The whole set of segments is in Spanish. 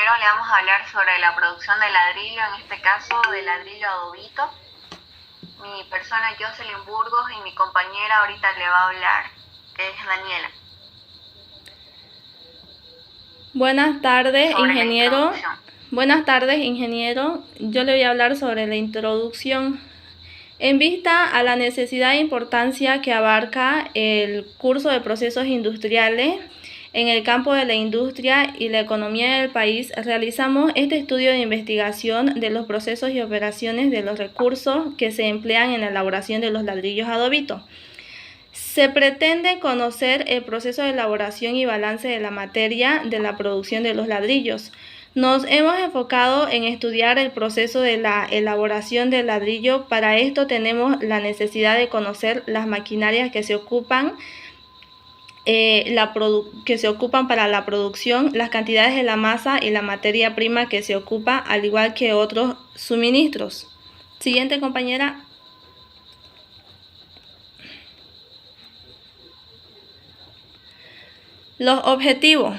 compañero le vamos a hablar sobre la producción de ladrillo, en este caso de ladrillo adobito. Mi persona Jocelyn Burgos y mi compañera ahorita le va a hablar, que es Daniela. Buenas tardes, Sobre ingeniero. la Buenas tardes, ingeniero. Yo le voy a hablar sobre la introducción. En vista a la necesidad e importancia que abarca el curso de procesos industriales en el campo de la industria y la economía del país, realizamos este estudio de investigación de los procesos y operaciones de los recursos que se emplean en la elaboración de los ladrillos adobito. Se pretende conocer el proceso de elaboración y balance de la materia de la producción de los ladrillos. Nos hemos enfocado en estudiar el proceso de la elaboración del ladrillo. Para esto tenemos la necesidad de conocer las maquinarias que se ocupan para la producción, las cantidades de la masa y la materia prima que se ocupa, al igual que otros suministros. Siguiente, compañera. Los objetivos.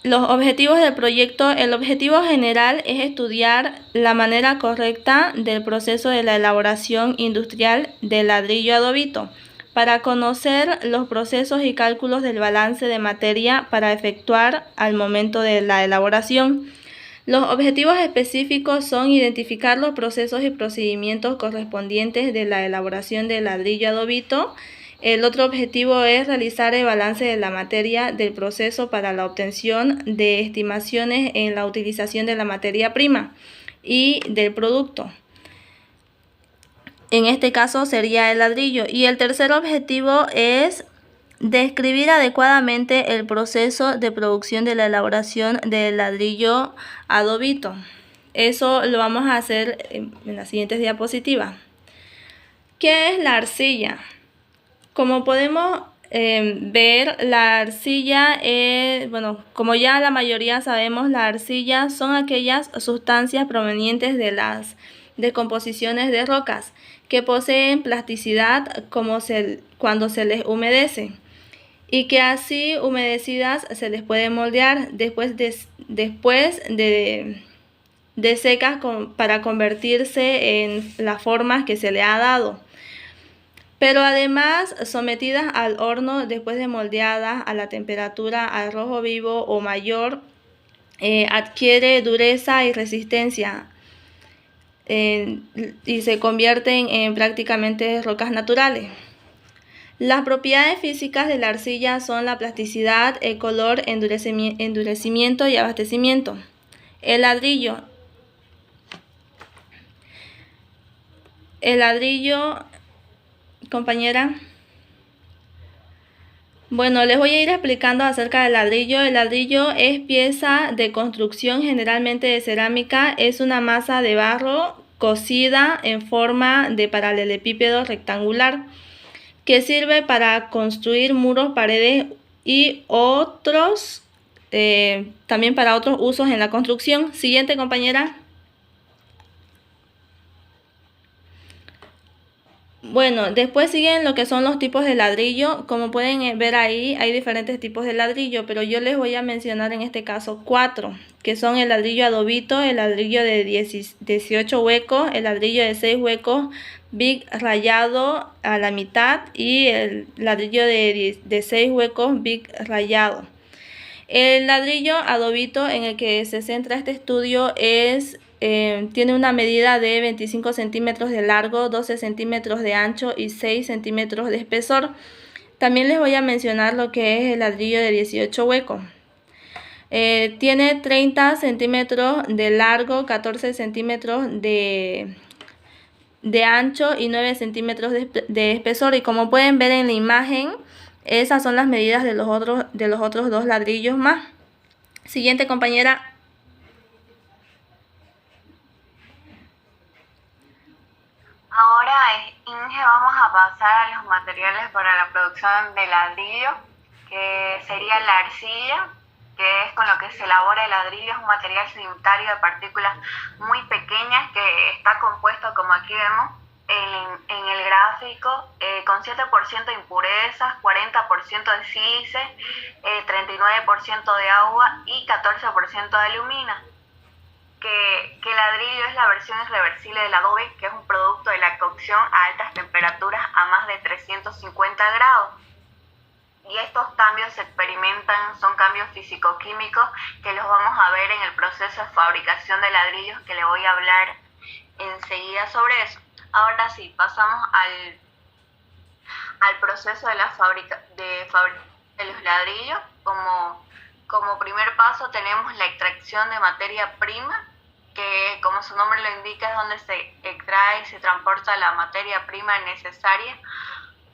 Los objetivos del proyecto. El objetivo general es estudiar la manera correcta del proceso de la elaboración industrial del ladrillo adobito, para conocer los procesos y cálculos del balance de materia para efectuar al momento de la elaboración. Los objetivos específicos son identificar los procesos y procedimientos correspondientes de la elaboración del ladrillo adobito. El otro objetivo es realizar el balance de la materia del proceso para la obtención de estimaciones en la utilización de la materia prima y del producto. En este caso sería el ladrillo. Y el tercer objetivo es describir adecuadamente el proceso de producción de la elaboración del ladrillo adobito. Eso lo vamos a hacer en las siguientes diapositivas. ¿Qué es la arcilla? Como podemos ver, la arcilla como ya la mayoría sabemos, la arcilla son aquellas sustancias provenientes de las descomposiciones de rocas que poseen plasticidad cuando se les humedece, y que así humedecidas se les puede moldear después de secas para convertirse en las formas que se le ha dado. Pero además, sometidas al horno después de moldeadas a la temperatura al rojo vivo o mayor, adquiere dureza y resistencia y se convierten en prácticamente rocas naturales. Las propiedades físicas de la arcilla son la plasticidad, el color, endurecimiento y abastecimiento. El ladrillo, compañera. Bueno, les voy a ir explicando acerca del ladrillo. El ladrillo es pieza de construcción generalmente de cerámica. Es una masa de barro cocida en forma de paralelepípedo rectangular que sirve para construir muros, paredes y también para otros usos en la construcción. Siguiente, compañera. Bueno, después siguen lo que son los tipos de ladrillo. Como pueden ver ahí, hay diferentes tipos de ladrillo, pero yo les voy a mencionar en este caso 4, que son el ladrillo adobito, el ladrillo de 18 huecos, el ladrillo de 6 huecos, big rayado a la mitad, y el ladrillo de 6 huecos, big rayado. El ladrillo adobito en el que se centra este estudio tiene una medida de 25 centímetros de largo, 12 centímetros de ancho y 6 centímetros de espesor. También les voy a mencionar lo que es el ladrillo de 18 huecos. Tiene 30 centímetros de largo, 14 centímetros de ancho y 9 centímetros de espesor. Y como pueden ver en la imagen, esas son las medidas de los otros 2 ladrillos más. Siguiente, compañera. Ahora, Inge, vamos a pasar a los materiales para la producción de ladrillo, que sería la arcilla, que es con lo que se elabora el ladrillo. Es un material sedimentario de partículas muy pequeñas que está compuesto, como aquí vemos, en el gráfico, con 7% de impurezas, 40% de sílice, 39% de agua y 14% de alumina. Que el ladrillo es la versión irreversible del adobe, que es un producto de la cocción a altas temperaturas a más de 350 grados. Y estos cambios se experimentan, son cambios físico-químicos que los vamos a ver en el proceso de fabricación de ladrillos, que le voy a hablar enseguida sobre eso. Ahora sí, pasamos al proceso de la fábrica de los ladrillos. Como primer paso tenemos la extracción de materia prima, que como su nombre lo indica es donde se extrae y se transporta la materia prima necesaria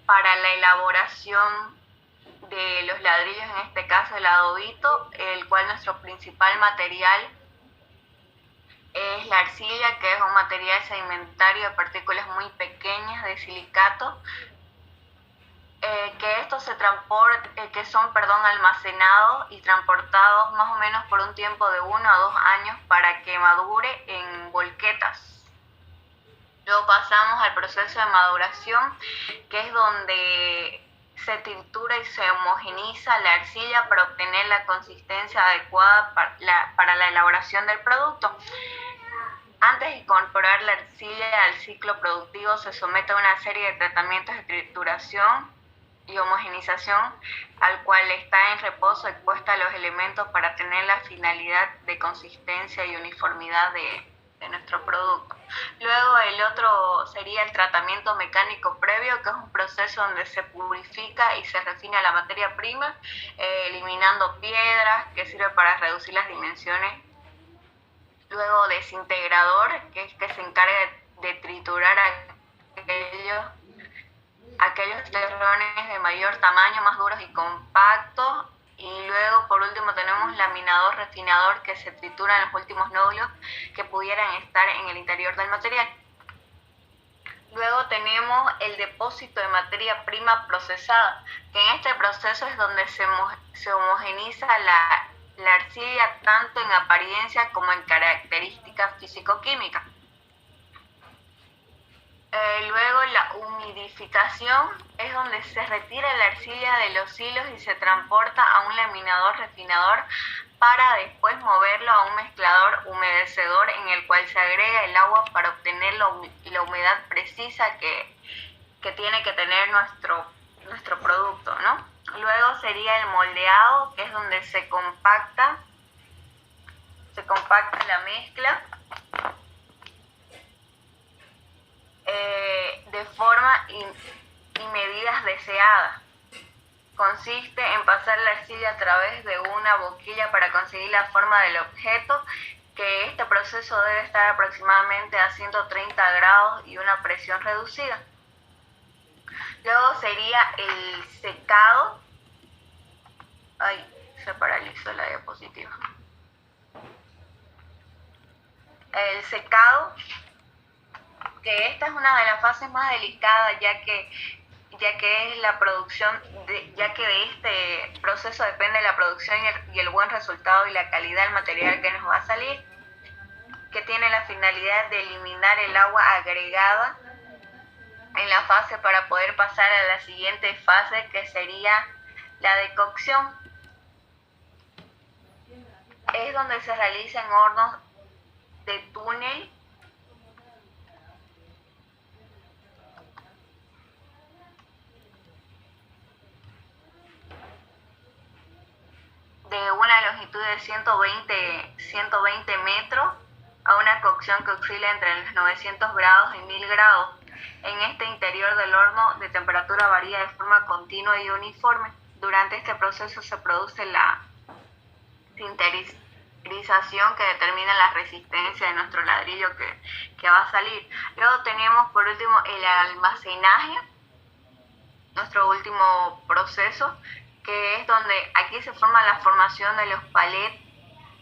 para la elaboración de los ladrillos, en este caso el adobito, el cual nuestro principal material es la arcilla, que es un material sedimentario de partículas muy pequeñas de silicato, que son almacenados y transportados más o menos por un tiempo de 1 a 2 años para que madure en volquetas. Luego pasamos al proceso de maduración, que es donde se tritura y se homogeniza la arcilla para obtener la consistencia adecuada para la elaboración del producto. Antes de incorporar la arcilla al ciclo productivo, se somete a una serie de tratamientos de trituración y homogenización, al cual está en reposo expuesta a los elementos para tener la finalidad de consistencia y uniformidad de nuestro producto. Luego el otro sería el tratamiento mecánico previo, que es un proceso donde se purifica y se refina la materia prima, eliminando piedras, que sirve para reducir las dimensiones. Luego desintegrador, que es que se encarga de triturar aquellos terrones de mayor tamaño, más duros y compactos. Y luego, por último, tenemos laminador refinador, que se trituran los últimos nódulos que pudieran estar en el interior del material. Luego tenemos el depósito de materia prima procesada, que en este proceso es donde se homogeniza la arcilla, tanto en apariencia como en características físico-químicas. Luego la humidificación es donde se retira la arcilla de los hilos y se transporta a un laminador refinador para después moverlo a un mezclador humedecedor, en el cual se agrega el agua para obtener la humedad precisa que tiene que tener nuestro producto, ¿no? Luego sería el moldeado, que es donde se compacta la mezcla de forma y medidas deseadas. Consiste en pasar la arcilla a través de una boquilla para conseguir la forma del objeto, que este proceso debe estar aproximadamente a 130 grados y una presión reducida. Luego sería el secado. Ay, se paralizó la diapositiva. El secado, que esta es una de las fases más delicadas, ya que es la producción, ya que de este proceso depende la producción y el buen resultado y la calidad del material que nos va a salir, que tiene la finalidad de eliminar el agua agregada en la fase para poder pasar a la siguiente fase, que sería la decocción. Es donde se realizan hornos de túnel de una longitud de 120 metros a una cocción que oscila entre los 900 grados y 1000 grados. En este interior del horno de temperatura varía de forma continua y uniforme. Durante este proceso se produce la sinterización, que determina la resistencia de nuestro ladrillo que va a salir. Luego tenemos por último el almacenaje, nuestro último proceso, que es donde aquí se forma la formación de los palets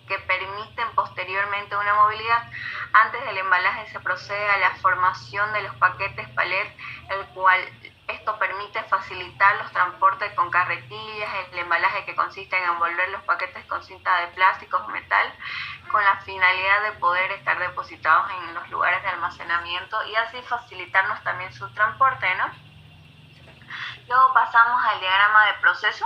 que permiten posteriormente una movilidad. Antes del embalaje se procede a la formación de los paquetes palet, el cual esto permite facilitar los transportes con carretillas, el embalaje, que consiste en envolver los paquetes con cinta de plástico o metal, con la finalidad de poder estar depositados en los lugares de almacenamiento y así facilitarnos también su transporte, ¿no? Luego pasamos al diagrama de proceso.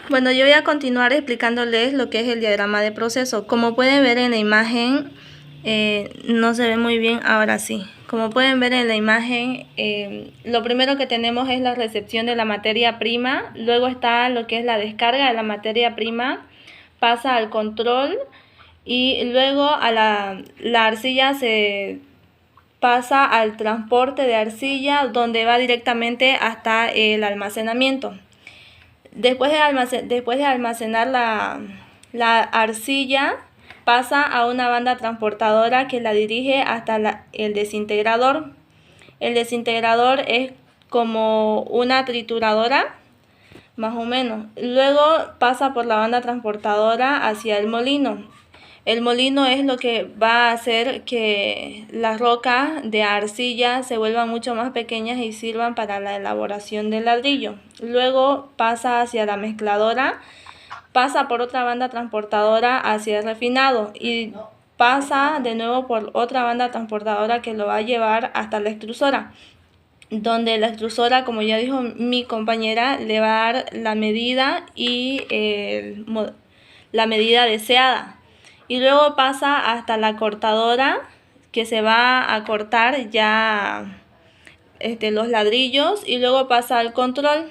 Bueno, yo voy a continuar explicándoles lo que es el diagrama de proceso. Como pueden ver en la imagen, no se ve muy bien, ahora sí. Como pueden ver en la imagen, lo primero que tenemos es la recepción de la materia prima, luego está lo que es la descarga de la materia prima, pasa al control y luego a la arcilla se pasa al transporte de arcilla, donde va directamente hasta el almacenamiento. Después de almacenar la arcilla, pasa a una banda transportadora que la dirige hasta el desintegrador. El desintegrador es como una trituradora, más o menos. Luego pasa por la banda transportadora hacia el molino. El molino es lo que va a hacer que las rocas de arcilla se vuelvan mucho más pequeñas y sirvan para la elaboración del ladrillo. Luego pasa hacia la mezcladora, pasa por otra banda transportadora hacia el refinado y pasa de nuevo por otra banda transportadora que lo va a llevar hasta la extrusora, donde la extrusora, como ya dijo mi compañera, le va a dar la medida y la medida deseada. Y luego pasa hasta la cortadora, que se va a cortar ya los ladrillos, y luego pasa al control.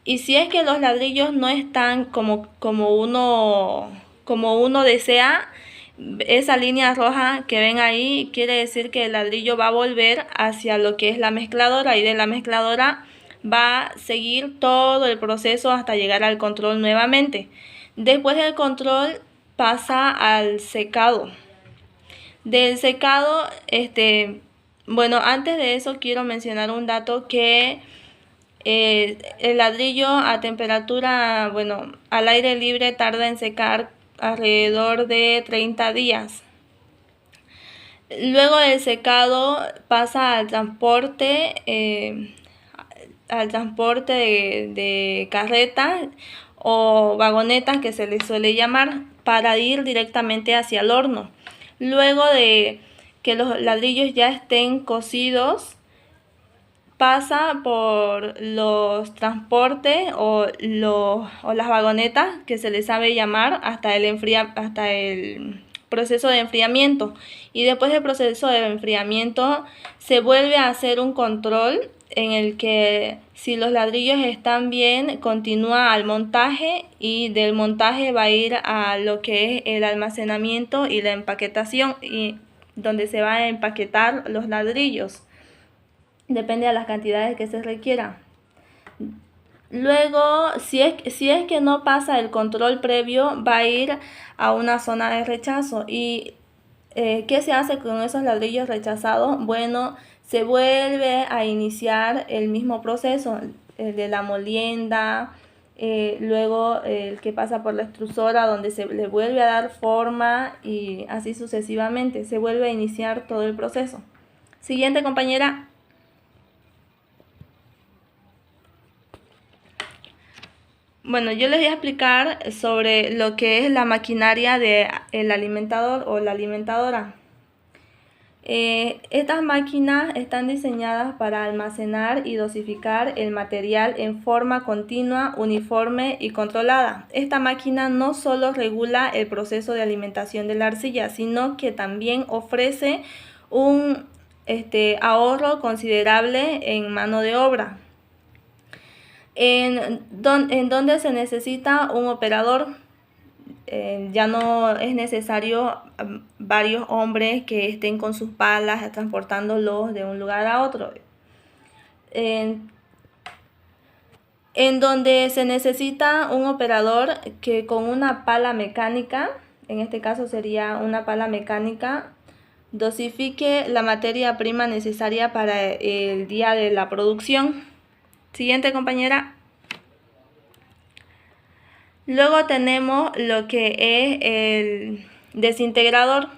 Y si es que los ladrillos no están como uno desea, esa línea roja que ven ahí quiere decir que el ladrillo va a volver hacia lo que es la mezcladora, y de la mezcladora va a seguir todo el proceso hasta llegar al control nuevamente. Después del control pasa al secado. Del secado, bueno, antes de eso quiero mencionar un dato que el ladrillo a temperatura, bueno, al aire libre tarda en secar alrededor de 30 días. Luego del secado pasa al transporte de carreta o vagonetas, que se les suele llamar, para ir directamente hacia el horno. Luego de que los ladrillos ya estén cocidos, pasa por los transportes o las vagonetas, que se les sabe llamar, hasta el proceso de enfriamiento. Y después del proceso de enfriamiento se vuelve a hacer un control en el que, si los ladrillos están bien, continúa al montaje, y del montaje va a ir a lo que es el almacenamiento y la empaquetación, y donde se va a empaquetar los ladrillos. Depende de las cantidades que se requieran. Luego, si es que no pasa el control previo, va a ir a una zona de rechazo. ¿Y qué se hace con esos ladrillos rechazados? Bueno, se vuelve a iniciar el mismo proceso, el de la molienda, luego el que pasa por la extrusora, donde se le vuelve a dar forma, y así sucesivamente. Se vuelve a iniciar todo el proceso. Siguiente, compañera. Bueno, yo les voy a explicar sobre lo que es la maquinaria del alimentador o la alimentadora. Estas máquinas están diseñadas para almacenar y dosificar el material en forma continua, uniforme y controlada. Esta máquina no solo regula el proceso de alimentación de la arcilla, sino que también ofrece un ahorro considerable en mano de obra. En donde se necesita un operador, ya no es necesario varios hombres que estén con sus palas transportándolos de un lugar a otro. En donde se necesita un operador que con una pala mecánica, en este caso sería una pala mecánica, dosifique la materia prima necesaria para el día de la producción. Siguiente, compañera. Luego tenemos lo que es el desintegrador.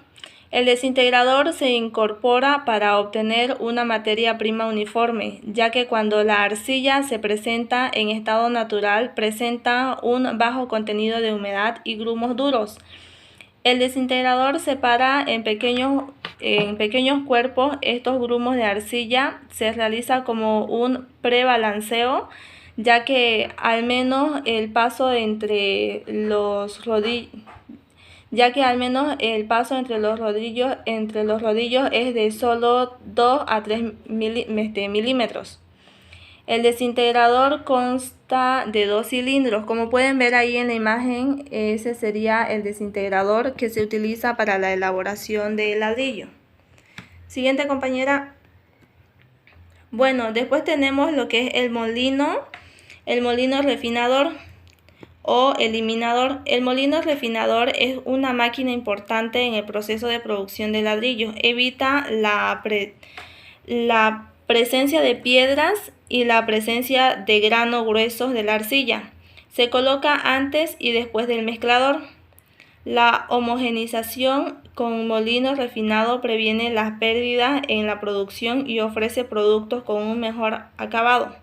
El desintegrador se incorpora para obtener una materia prima uniforme, ya que cuando la arcilla se presenta en estado natural, presenta un bajo contenido de humedad y grumos duros. El desintegrador separa en pequeños cuerpos estos grumos de arcilla. Se realiza como un prebalanceo, ya que al menos el paso entre los rodillos es de solo 2 a 3 milímetros. El desintegrador consta de 2 cilindros. Como pueden ver ahí en la imagen, ese sería el desintegrador que se utiliza para la elaboración del ladrillo. Siguiente, compañera. Bueno, después tenemos lo que es el molino refinador o eliminador. El molino refinador es una máquina importante en el proceso de producción de ladrillo. Evita la presencia de piedras y la presencia de granos gruesos de la arcilla. Se coloca antes y después del mezclador. La homogenización con molino refinado previene las pérdidas en la producción y ofrece productos con un mejor acabado.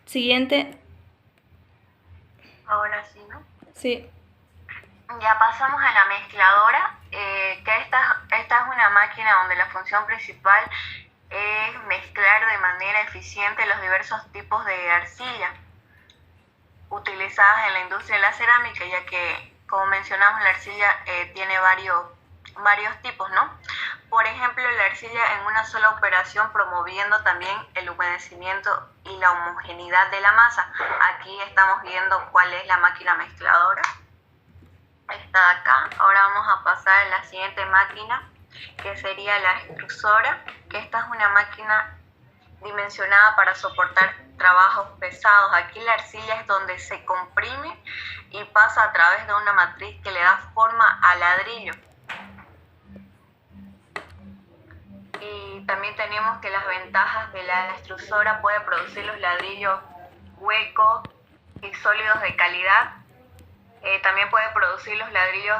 Siguiente. Ahora sí, ¿no? Sí. Ya pasamos a la mezcladora, que esta es una máquina donde la función principal es mezclar de manera eficiente los diversos tipos de arcilla utilizadas en la industria de la cerámica, ya que, como mencionamos, la arcilla tiene varios tipos, ¿no? Por ejemplo, la arcilla en una sola operación, promoviendo también el humedecimiento y la homogeneidad de la masa. Aquí estamos viendo cuál es la máquina mezcladora. Está acá. Ahora vamos a pasar a la siguiente máquina, que sería la extrusora, que esta es una máquina dimensionada para soportar trabajos pesados. Aquí la arcilla es donde se comprime y pasa a través de una matriz que le da forma al ladrillo. Y también tenemos que las ventajas de la extrusora: puede producir los ladrillos huecos y sólidos de calidad. También puede producir los ladrillos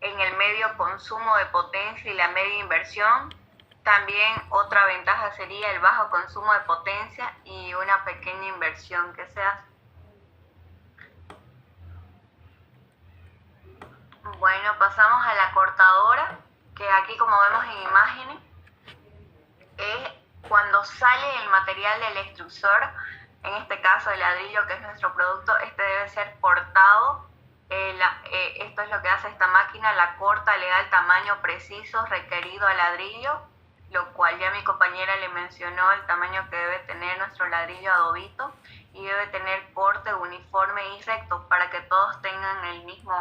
en el medio consumo de potencia y la media inversión. También otra ventaja sería el bajo consumo de potencia y una pequeña inversión que se hace. Bueno, pasamos a la cortadora, que aquí, como vemos en imágenes, es cuando sale el material del extrusor, en este caso el ladrillo, que es nuestro producto. Este debe ser cortado. Esto es lo que hace esta máquina: la corta, le da el tamaño preciso requerido al ladrillo, lo cual ya mi compañera le mencionó el tamaño que debe tener nuestro ladrillo adobito, y debe tener corte uniforme y recto para que todos tengan el mismo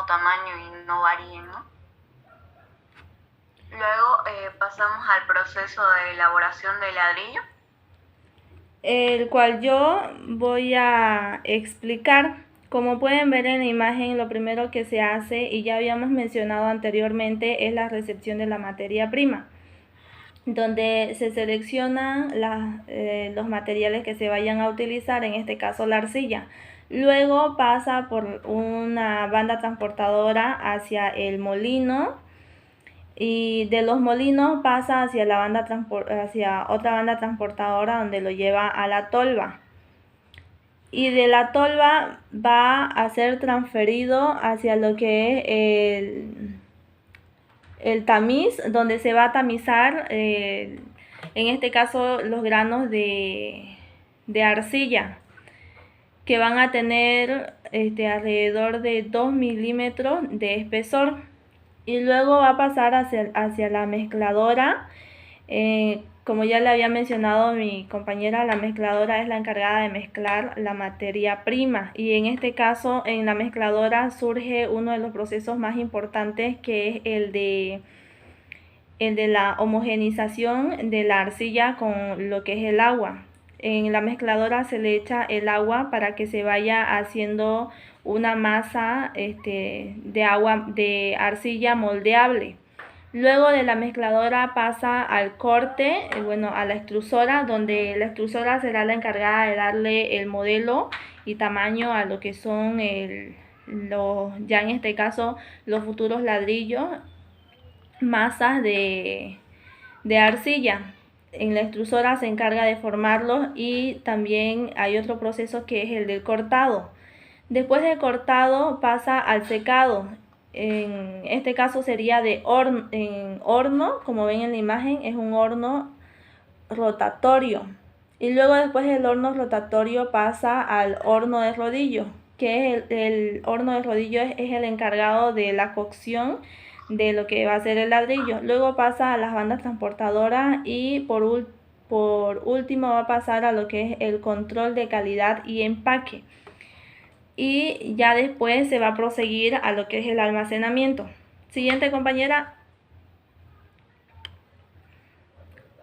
tamaño y no varíen, ¿no? Luego pasamos al proceso de elaboración del ladrillo, el cual yo voy a explicar. Como pueden ver en la imagen, lo primero que se hace, y ya habíamos mencionado anteriormente, es la recepción de la materia prima, donde se seleccionan los materiales que se vayan a utilizar, en este caso la arcilla. Luego pasa por una banda transportadora hacia el molino, y de los molinos pasa hacia otra banda transportadora, donde lo lleva a la tolva. Y de la tolva va a ser transferido hacia lo que es el tamiz, donde se va a tamizar, en este caso, los granos de arcilla, que van a tener alrededor de 2 milímetros de espesor. Y luego va a pasar hacia la mezcladora. Como ya le había mencionado mi compañera, la mezcladora es la encargada de mezclar la materia prima, y en este caso en la mezcladora surge uno de los procesos más importantes, que es el de la homogenización de la arcilla con lo que es el agua. En la mezcladora se le echa el agua para que se vaya haciendo una masa de arcilla moldeable. Luego de la mezcladora pasa al corte, a la extrusora, donde la extrusora será la encargada de darle el modelo y tamaño a lo que son ya en este caso los futuros ladrillos, masas de arcilla. En la extrusora se encarga de formarlos, y también hay otro proceso que es el del cortado, Después de cortado pasa al secado. En este caso sería de horno, como ven en la imagen, es un horno rotatorio. Y luego después del horno rotatorio pasa al horno de rodillo, que es el horno de rodillo es el encargado de la cocción de lo que va a ser el ladrillo. Luego pasa a las bandas transportadoras y por último va a pasar a lo que es el control de calidad y empaque. Y ya después se va a proseguir a lo que es el almacenamiento. Siguiente, compañera.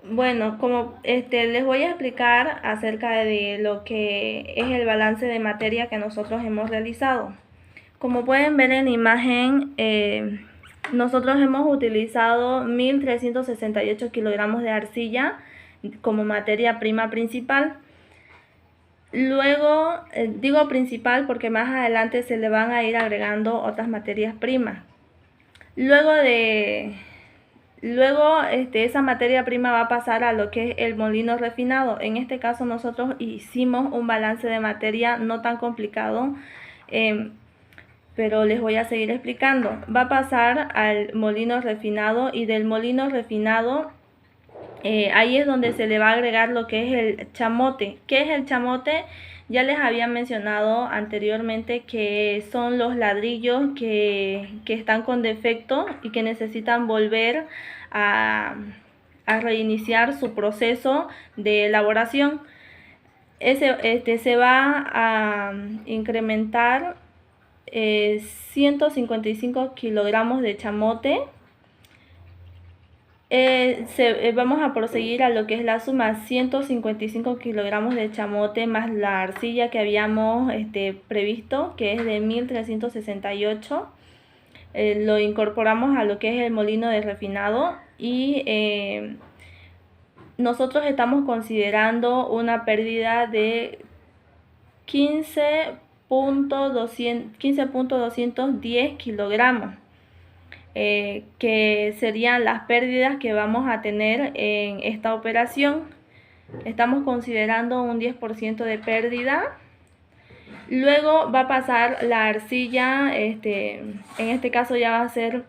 Bueno, como les voy a explicar acerca de lo que es el balance de materia que nosotros hemos realizado. Como pueden ver en la imagen, nosotros hemos utilizado 1.368 kilogramos de arcilla como materia prima principal. Luego, digo principal porque más adelante se le van a ir agregando otras materias primas. Luego esa materia prima va a pasar a lo que es el molino refinado. En este caso nosotros hicimos un balance de materia no tan complicado, pero les voy a seguir explicando. Va a pasar al molino refinado y del molino refinado ahí es donde se le va a agregar lo que es el chamote. ¿Qué es el chamote? Ya les había mencionado anteriormente que son los ladrillos que están con defecto y que necesitan volver a reiniciar su proceso de elaboración. Se va a incrementar 155 kilogramos de chamote. Vamos a proseguir a lo que es la suma 155 kilogramos de chamote más la arcilla que habíamos previsto, que es de 1.368. Lo incorporamos a lo que es el molino de refinado y nosotros estamos considerando una pérdida de 15.210 kilogramos. Que serían las pérdidas que vamos a tener en esta operación. Estamos considerando un 10% de pérdida. Luego va a pasar la arcilla, en este caso ya va a ser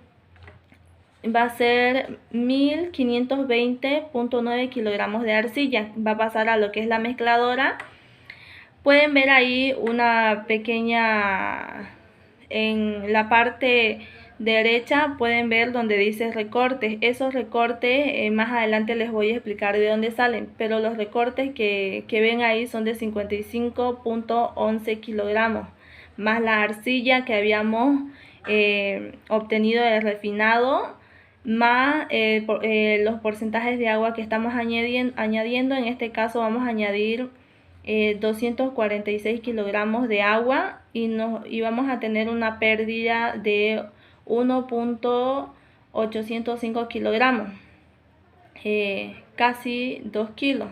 1.520.9 kilogramos de arcilla. Va a pasar a lo que es la mezcladora. Pueden ver ahí una pequeña, en la parte derecha pueden ver donde dice recortes. Esos recortes más adelante les voy a explicar de dónde salen, pero los recortes que ven ahí son de 55.11 kilogramos más la arcilla que habíamos obtenido de refinado, más los porcentajes de agua que estamos añadiendo. En este caso vamos a añadir 246 kilogramos de agua y vamos a tener una pérdida de 1.805 kilogramos, casi 2 kilos.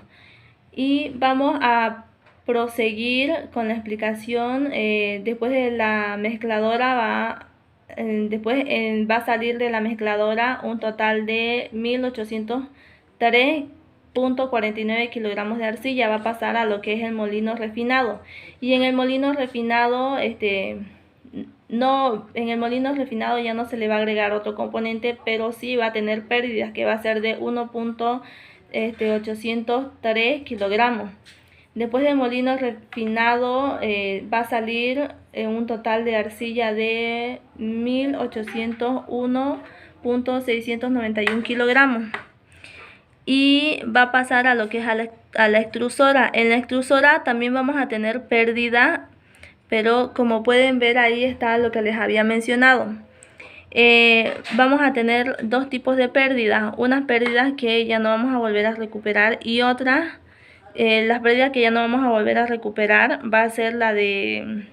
Y vamos a proseguir con la explicación. Después de la mezcladora va a salir de la mezcladora un total de 1.803.49 kilogramos de arcilla. Va a pasar a lo que es el molino refinado, y en el molino refinado en el molino refinado ya no se le va a agregar otro componente, pero sí va a tener pérdidas, que va a ser de 1.803 kilogramos. Después del molino refinado va a salir un total de arcilla de 1.801.691 kilogramos. Y va a pasar a lo que es a la extrusora. En la extrusora también vamos a tener pérdida, pero como pueden ver ahí está lo que les había mencionado. Vamos a tener dos tipos de pérdidas. Unas pérdidas que ya no vamos a volver a recuperar, y otras, las pérdidas que ya no vamos a volver a recuperar va a ser la de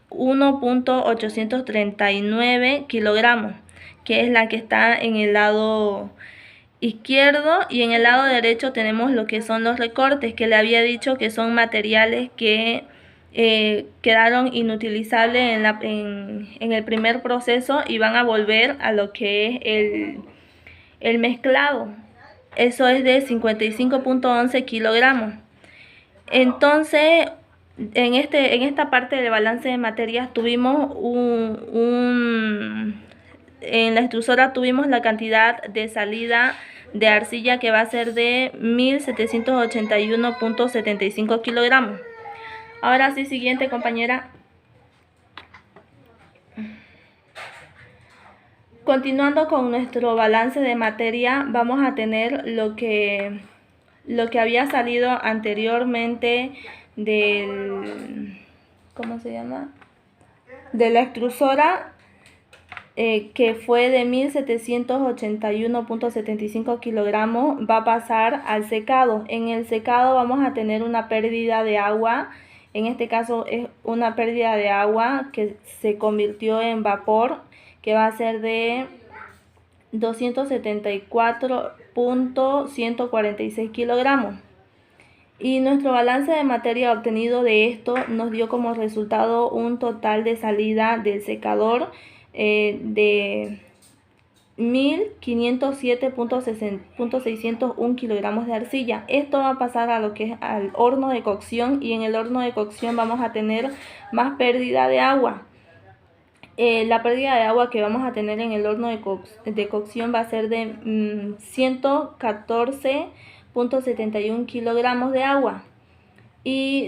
1.839 kilogramos, que es la que está en el lado izquierdo, y en el lado derecho tenemos lo que son los recortes, que le había dicho que son materiales que quedaron inutilizables en el primer proceso y van a volver a lo que es el mezclado. Eso es de 55.11 kilogramos. Entonces en esta parte del balance de materias tuvimos en la extrusora tuvimos la cantidad de salida de arcilla que va a ser de 1781.75 kilogramos. Ahora sí, siguiente compañera. Continuando con nuestro balance de materia, vamos a tener lo que había salido anteriormente ¿cómo se llama? De la extrusora, que fue de 1781.75 kilogramos, va a pasar al secado. En el secado vamos a tener una pérdida de agua. En este caso es una pérdida de agua que se convirtió en vapor, que va a ser de 274.146 kilogramos. Y nuestro balance de materia obtenido de esto nos dio como resultado un total de salida del secador de 1507.601 kilogramos de arcilla. Esto va a pasar a lo que es al horno de cocción, y en el horno de cocción vamos a tener más pérdida de agua. La pérdida de agua que vamos a tener en el horno de cocción va a ser de 114.71 kilogramos de agua. Y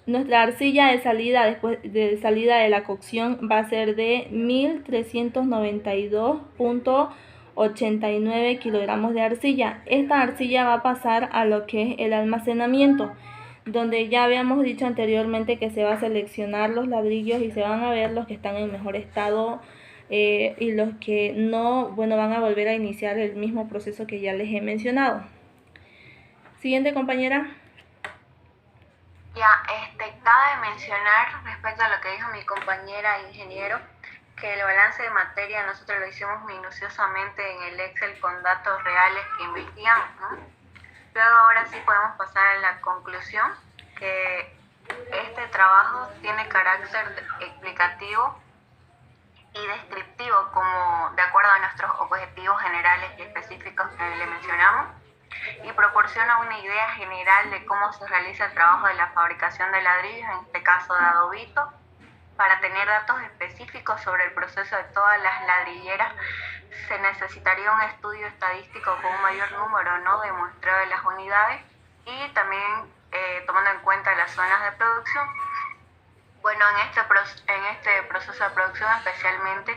nuestra arcilla de salida, después de salida de la cocción, va a ser de 1392.89 kilogramos de arcilla. Esta arcilla va a pasar a lo que es el almacenamiento, donde ya habíamos dicho anteriormente que se va a seleccionar los ladrillos y se van a ver los que están en mejor estado, y los que no, bueno, van a volver a iniciar el mismo proceso que ya les he mencionado. Siguiente, compañera. Ya, cabe mencionar respecto a lo que dijo mi compañera ingeniero, que el balance de materia nosotros lo hicimos minuciosamente en el Excel con datos reales que investigamos, ¿no? Luego ahora sí podemos pasar a la conclusión, que este trabajo tiene carácter explicativo y descriptivo, como de acuerdo a nuestros objetivos generales y específicos que le mencionamos, y proporciona una idea general de cómo se realiza el trabajo de la fabricación de ladrillos, en este caso de adobito. Para tener datos específicos sobre el proceso de todas las ladrilleras se necesitaría un estudio estadístico con un mayor número, ¿no?, de muestreo de las unidades, y también tomando en cuenta las zonas de producción. Bueno, en este proceso de producción especialmente,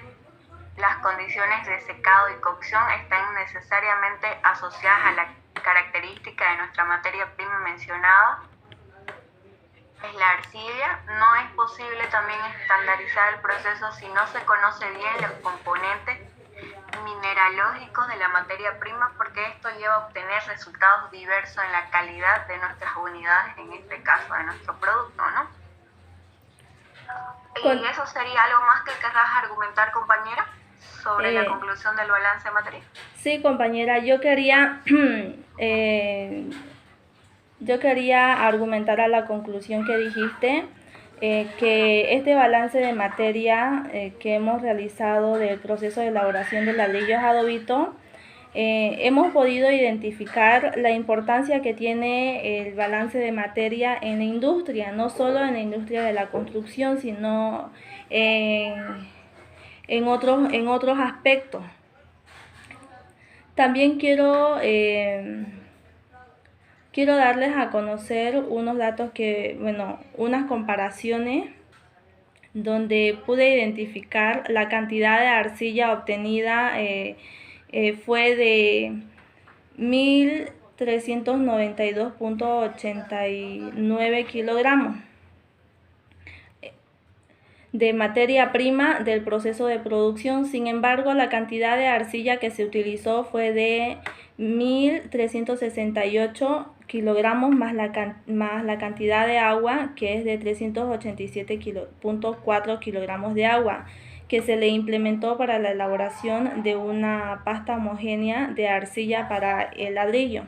las condiciones de secado y cocción están necesariamente asociadas a la característica de nuestra materia prima mencionada, es la arcilla. No es posible también estandarizar el proceso si no se conoce bien los componentes mineralógicos de la materia prima, porque esto lleva a obtener resultados diversos en la calidad de nuestras unidades, en este caso de nuestro producto, ¿no? Y eso sería algo más que querrás argumentar, compañera, sobre la conclusión del balance de materia. Sí, compañera, yo quería argumentar a la conclusión que dijiste, que este balance de materia que hemos realizado del proceso de elaboración de ladrillos adobito, hemos podido identificar la importancia que tiene el balance de materia en la industria, no solo en la industria de la construcción, sino en otros aspectos. También quiero darles a conocer unos datos unas comparaciones donde pude identificar la cantidad de arcilla obtenida. Fue de 1392.89 kilogramos de materia prima del proceso de producción. Sin embargo, la cantidad de arcilla que se utilizó fue de 1368 kilogramos más la cantidad de agua, que es de 387.4 kilogramos de agua, que se le implementó para la elaboración de una pasta homogénea de arcilla para el ladrillo.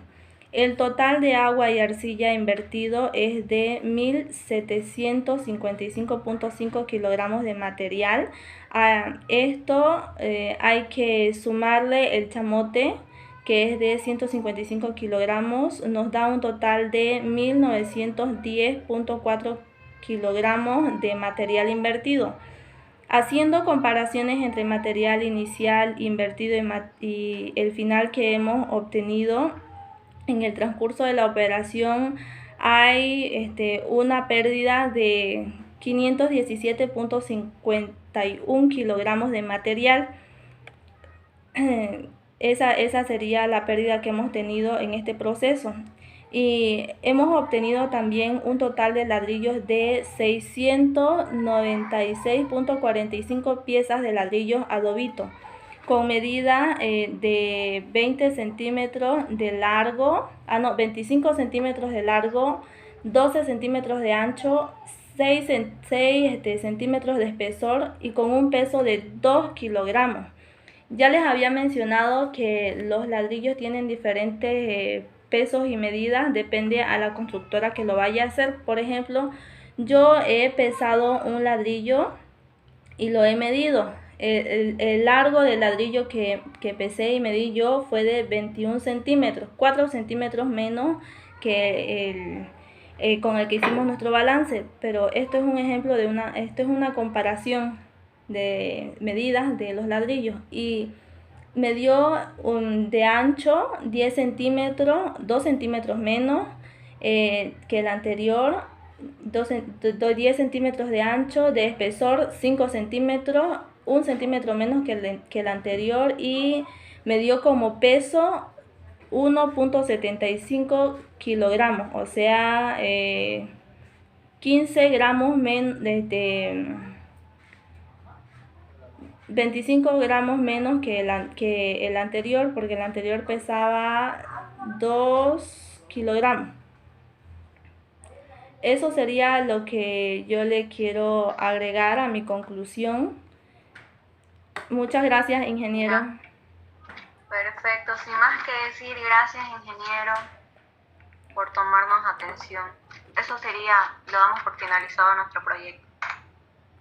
El total de agua y arcilla invertido es de 1755.5 kilogramos de material. A esto hay que sumarle el chamote, que es de 155 kilogramos, nos da un total de 1910.4 kilogramos de material invertido. Haciendo comparaciones entre material inicial invertido y el final que hemos obtenido en el transcurso de la operación, hay una pérdida de 517.51 kilogramos de material. Esa sería la pérdida que hemos tenido en este proceso. Y hemos obtenido también un total de ladrillos de 696.45 piezas de ladrillos adobito, con medida de 20 centímetros de largo, 25 centímetros de largo, 12 centímetros de ancho, 6 centímetros de espesor y con un peso de 2 kilogramos. Ya les había mencionado que los ladrillos tienen diferentes pesos y medidas, depende a la constructora que lo vaya a hacer. Por ejemplo, yo he pesado un ladrillo y lo he medido. El largo del ladrillo que pesé y medí yo fue de 21 centímetros, 4 centímetros menos que con el que hicimos nuestro balance. Pero esto es un ejemplo esto es una comparación de medidas de los ladrillos, y me dio de ancho 10 centímetros, 2 centímetros menos que el anterior, 10 centímetros de ancho, de espesor 5 centímetros, 1 centímetro menos que el anterior, y me dio como peso 1.75 kilogramos, o sea 15 gramos menos, 25 gramos menos que el anterior, porque el anterior pesaba 2 kilogramos. Eso sería lo que yo le quiero agregar a mi conclusión. Muchas gracias, ingeniero. Perfecto, sin más que decir, gracias, ingeniero, por tomarnos atención. Eso sería, lo damos por finalizado nuestro proyecto.